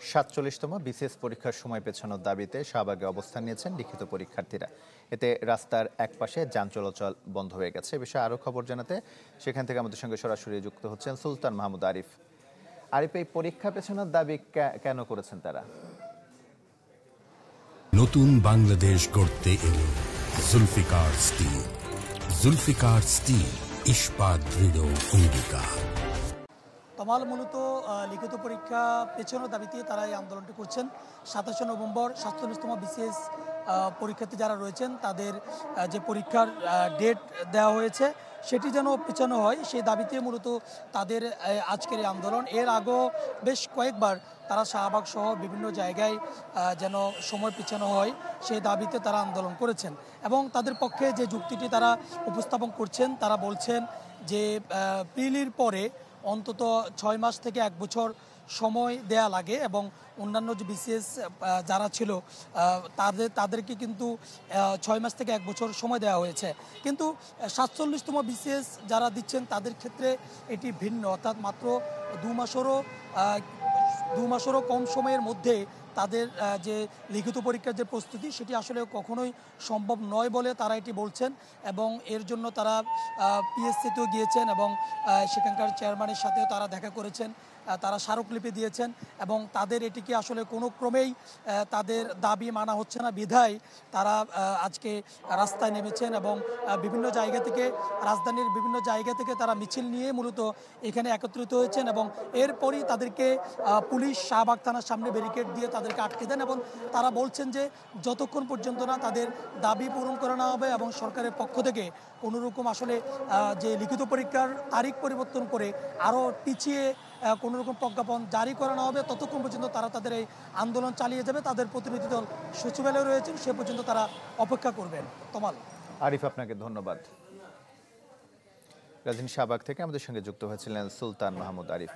৪৭তম BCS পরীক্ষার সময় পেছানোর দাবিতে শাহবাগে অবস্থান নিয়েছেন লিখিত পরীক্ষার্থীরা। এতে রাস্তার একপাশে যান চলাচল বন্ধ হয়ে গেছে। এ বিষয়ে আরও খবর জানাতে সেখান থেকে আমাদের সঙ্গে সরাসরি যুক্ত হচ্ছেন সুলতান মাহমুদ আরিফ। আরিফ, এই পরীক্ষা পেছানোর দাবি কেন করেছেন তারা? নতুন বাংলাদেশ গড়তে এলো জুলফিকার স্টিল। জুলফিকার স্টিল, ইস্পাত দৃঢ় অঙ্গীকার। তমাল মূলত লিখিত পরীক্ষা পেছানোর দাবিতে তারা এই আন্দোলনটি করছেন। ২৭শে নভেম্বর ৪৭তম বিসিএস পরীক্ষার্থী যারা রয়েছেন তাদের যে পরীক্ষার ডেট দেওয়া হয়েছে সেটি যেন পেছানো হয়, সেই দাবিতে মূলত তাদের আজকের এই আন্দোলন। এর আগেও বেশ কয়েকবার তারা শাহবাগ সহ বিভিন্ন জায়গায় যেন সময় পেছানো হয় সেই দাবিতে তারা আন্দোলন করেছেন। এবং তাদের পক্ষে যে যুক্তিটি তারা উপস্থাপন করছেন, তারা বলছেন যে প্রিলির পরে অন্তত ৬ মাস থেকে ১ বছর সময় দেয়া লাগে এবং অন্যান্য যে বিসিএস যারা ছিল তাদেরকে কিন্তু ৬ মাস থেকে ১ বছর সময় দেওয়া হয়েছে। কিন্তু ৪৭তম বিসিএস যারা দিচ্ছেন তাদের ক্ষেত্রে এটি ভিন্ন, অর্থাৎ মাত্র ২ মাসেরও কম সময়ের মধ্যে তাদের যে লিখিত পরীক্ষার যে প্রস্তুতি সেটি আসলে কখনোই সম্ভব নয় বলে তারা এটি বলছেন। এবং এর জন্য তারা পিএসসিতেও গিয়েছেন এবং সেখানকার চেয়ারম্যানের সাথেও তারা দেখা করেছেন, তারা স্মারকলিপি দিয়েছেন এবং তাদের এটিকে আসলে কোনো ক্রমেই তাদের দাবি মানা হচ্ছে না বিধায় তারা আজকে রাস্তায় নেমেছেন এবং বিভিন্ন জায়গা থেকে, রাজধানীর বিভিন্ন জায়গা থেকে তারা মিছিল নিয়ে মূলত এখানে একত্রিত হয়েছেন এবং এরপরই তাদেরকে পুলিশ শাহবাগ থানার সামনে ব্যারিকেড দিয়ে তাদেরকে আটকে দেন এবং তারা বলছেন যে যতক্ষণ পর্যন্ত না তাদের দাবি পূরণ করানো হবে এবং সরকারের পক্ষ থেকে কোনোরকম আসলে যে লিখিত পরীক্ষার তারিখ পরিবর্তন করে আরও পিছিয়ে কোনোরকম প্রজ্ঞাপন জারি করানো হবে, ততক্ষণ পর্যন্ত তারা তাদের এই আন্দোলন চালিয়ে যাবে। তাদের প্রতিনিধি দল সচিবালয়ে রয়েছেন, সে পর্যন্ত তারা অপেক্ষা করবেন। তমাল। আরিফ, আপনাকে ধন্যবাদ। রাজধানী শাহবাগ থেকে আমাদের সঙ্গে যুক্ত হয়েছিলেন সুলতান মাহমুদ আরিফ।